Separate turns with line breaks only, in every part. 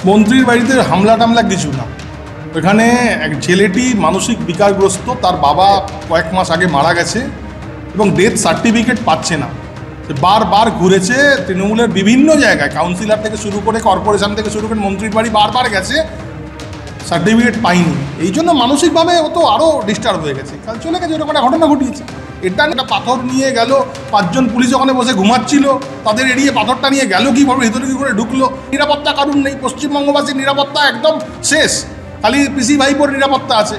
মন্ত্রীর বাড়িতে হামলা টামলা কিছু না। এখানে এক ছেলেটি মানসিক বিকারগ্রস্ত, তার বাবা কয়েক মাস আগে মারা গেছে এবং ডেথ সার্টিফিকেট পাচ্ছে না। সে বারবার ঘুরেছে তৃণমূলের বিভিন্ন জায়গায়, কাউন্সিলর থেকে শুরু করে কর্পোরেশন থেকে শুরু করে মন্ত্রীর বাড়ি বারবার গেছে, সার্টিফিকেট পাইনি। এই জন্য মানসিকভাবে ও তো আরও ডিস্টার্ব হয়ে গেছে, কাল চলে গেছে, এরকম একটা ঘটনা ঘটিয়েছে। এটা একটা পাথর নিয়ে গেল, 5 জন পুলিশ ওখানে বসে ঘুমাচ্ছিল, তাদের এড়িয়ে পাথরটা নিয়ে গেল কীভাবে, ভেতরে কী করে ঢুকলো, নিরাপত্তা কারণ নেই। পশ্চিমবঙ্গবাসীর নিরাপত্তা একদম শেষ, খালি পিসি ভাইপোর নিরাপত্তা আছে।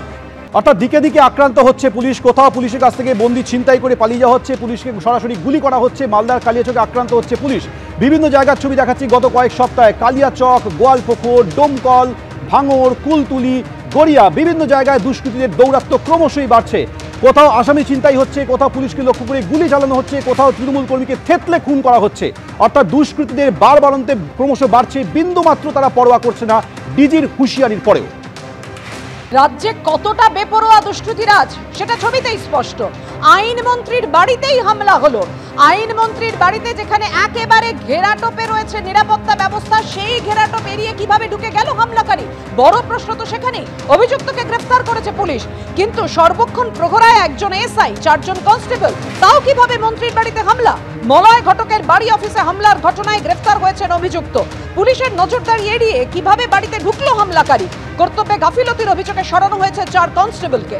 অর্থাৎ দিকে দিকে আক্রান্ত হচ্ছে পুলিশ, কোথাও পুলিশের কাছ থেকে বন্দি ছিনতাই করে পালিয়ে যাওয়া হচ্ছে, পুলিশকে সরাসরি গুলি করা হচ্ছে, মালদার কালিয়াচকে আক্রান্ত হচ্ছে পুলিশ। বিভিন্ন জায়গার ছবি দেখাচ্ছি গত কয়েক সপ্তাহে, কালিয়াচক, গোয়ালপুকুর, ডোমকল, ভাঙড়, কুলতুলি, গড়িয়া, বিভিন্ন জায়গায় দুষ্কৃতীদের দৌরাত্ম্য ক্রমশই বাড়ছে। কোথাও আসামি ছিনতাই হচ্ছে, কোথাও পুলিশকে লক্ষ্য করে গুলি চালানো হচ্ছে, কোথাও তৃণমূল কর্মীকে থেতলে খুন করা হচ্ছে। অর্থাৎ দুষ্কৃতীদের বাড়বাড়ন্তে ক্রমশ বাড়ছে, বিন্দুমাত্র তারা পরোয়া করছে না ডিজির হুঁশিয়ারির পরেও।
রাজ্যে কতটা বেপরোয়া দুষ্কৃতীরাজ সেটা ছবিতেই স্পষ্ট। আইনমন্ত্রীর বাড়িতেই হামলা হলো। আইনমন্ত্রীর বাড়িতে যেখানে একেবারে ঘেরাটোপে রয়েছে নিরাপত্তা ব্যবস্থা, সেই ঘেরাটোপ এড়িয়ে কিভাবে ঢুকে গেল হামলাকারী? বড় প্রশ্ন তো সেখানেই। অভিযুক্তকে গ্রেফতার করেছে পুলিশ, কিন্তু সর্বক্ষণ প্রহরায় একজন এসআই, 4 জন কনস্টেবল, তাও কিভাবে মন্ত্রীর বাড়িতে হামলা? মলয় ঘটকের বাড়ি অফিসে হামলার ঘটনায় গ্রেফতার হয়েছেন অভিযুক্ত। পুলিশের নজরদারি এড়িয়ে কিভাবে বাড়িতে ঢুকলো হামলাকারী? কর্তব্যে গাফিলতির অভিযোগে সরানো হয়েছে 4 কনস্টেবলকে।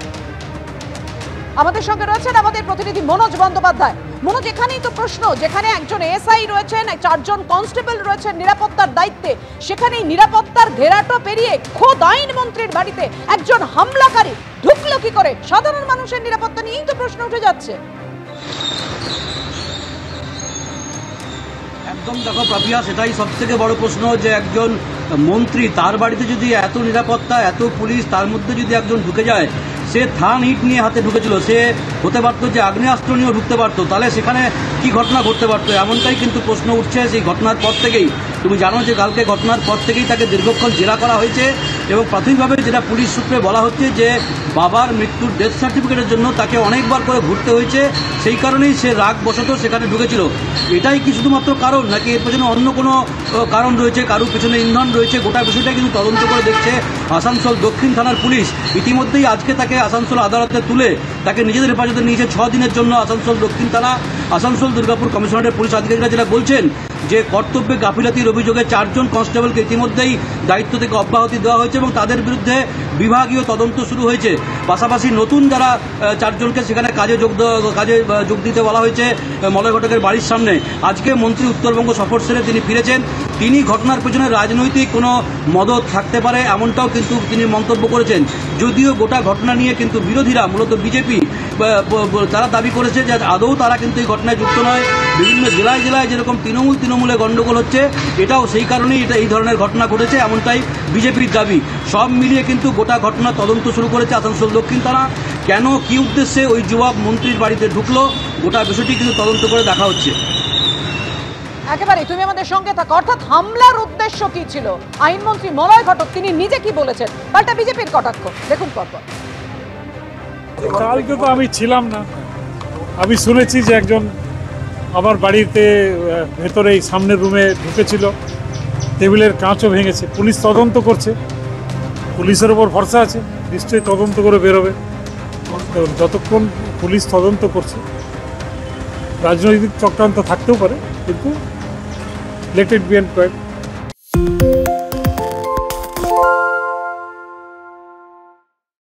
আমাদের সঙ্গে রয়েছেন আমাদের প্রতিনিধি মনোজ বন্দ্যোপাধ্যায়। মনোজ, এখানেই তো প্রশ্ন, যেখানে একজন এসআই রয়েছেন, 4 জন কনস্টেবল রয়েছেন নিরাপত্তার দায়িত্বে, সেখানেই নিরাপত্তার ঘেরাটো পেরিয়ে খোদ আইনমন্ত্রীর বাড়িতে একজন হামলাকারী ঢুকলো কি করে? সাধারণ মানুষের নিরাপত্তা নিয়েই তো প্রশ্ন উঠে যাচ্ছে।
একদম দেখো প্রাপিয়া, সেটাই সব থেকে বড় প্রশ্ন যে একজন মন্ত্রী, তার বাড়িতে যদি এত নিরাপত্তা, এত পুলিশ, তার মধ্যে যদি একজন ঢুকে যায়, সে থান ইট নিয়ে হাতে ঢুকেছিল, সে হতে পারতো যে আগ্নেয়াস্ত্র নিয়েও ঢুকতে পারতো, তাহলে সেখানে কি ঘটনা ঘটতে পারতো? এমনটাই কিন্তু প্রশ্ন উঠছে সেই ঘটনার পর থেকেই। তুমি জানো যে কালকে ঘটনার পর থেকেই তাকে দীর্ঘক্ষণ জেরা করা হয়েছে এবং প্রাথমিকভাবে যেটা পুলিশ সূত্রে বলা হচ্ছে যে বাবার মৃত্যুর ডেথ সার্টিফিকেটের জন্য তাকে অনেকবার করে ঘুরতে হয়েছে, সেই কারণেই সে রাগবশত সেখানে ঢুকেছিল। এটাই কি শুধুমাত্র কারণ, নাকি এর পেছনে অন্য কোনো কারণ রয়েছে, কারোর পেছনে ইন্ধন রয়েছে? গোটা বিষয়টা কিন্তু তদন্ত করে দেখছে আসানসোল দক্ষিণ থানার পুলিশ। ইতিমধ্যেই আজকে তাকে আসানসোল আদালতে তুলে তাকে নিজেদের হেফাজতে নিয়েছে 6 দিনের জন্য আসানসোল দক্ষিণ থানা। আসানসোল দুর্গাপুর কমিশনারের পুলিশ আধিকারিকরা যেটা বলছেন যে কর্তব্যে গাফিলতির অভিযোগে 4 জন কনস্টেবলকে ইতিমধ্যেই দায়িত্ব থেকে অব্যাহতি দেওয়া হয়েছে এবং তাদের বিরুদ্ধে বিভাগীয় তদন্ত শুরু হয়েছে। পাশাপাশি নতুন যারা 4 জনকে সেখানে কাজে যোগ দিতে বলা হয়েছে মলয় ঘটকের বাড়ির সামনে। আজকে মন্ত্রী উত্তরবঙ্গ সফর সেরে তিনি ফিরেছেন। তিনি ঘটনার পেছনে রাজনৈতিক কোনো মদত থাকতে পারে এমনটাও কিন্তু তিনি মন্তব্য করেছেন। যদিও গোটা ঘটনা নিয়ে কিন্তু বিরোধীরা, মূলত বিজেপি, তারা দাবি করেছে যে আদৌ তারা কিন্তু এই ঘটনায় যুক্ত নয়। বিভিন্ন জেলায় জেলায় যেরকম তৃণমূলে গণ্ডগোল হচ্ছে, এটাও সেই কারণেই এই ধরনের ঘটনা ঘটেছে, এমনটাই বিজেপির দাবি। সব মিলিয়ে কিন্তু গোটা ঘটনার তদন্ত শুরু করেছে আসানসোল দক্ষিণ থানা। কেন, কি উদ্দেশ্যে ওই যুবক মন্ত্রীর বাড়িতে ঢুকলো, গোটা বিষয়টি কিন্তু তদন্ত করে দেখা হচ্ছে।
একেবারে তুমি আমাদের সঙ্গে থাকো। অর্থাৎ হামলার উদ্দেশ্য কি ছিল? আইনমন্ত্রী মলয় ঘটক তিনি নিজে কি বলেছেন, পাল্টা বিজেপির কটাক্ষ দেখুন পরপর।
কালকে তো আমি ছিলাম না, আমি শুনেছি যে একজন আমার বাড়িতে ভেতরে এই সামনের রুমে ঢুকেছিল, টেবিলের কাঁচও ভেঙেছে। পুলিশ তদন্ত করছে, পুলিশের ওপর ভরসা আছে, নিশ্চয়ই তদন্ত করে বেরোবে। যতক্ষণ পুলিশ তদন্ত করছে, রাজনৈতিক চক্রান্ত থাকতেও পারে, কিন্তু let it be and quite.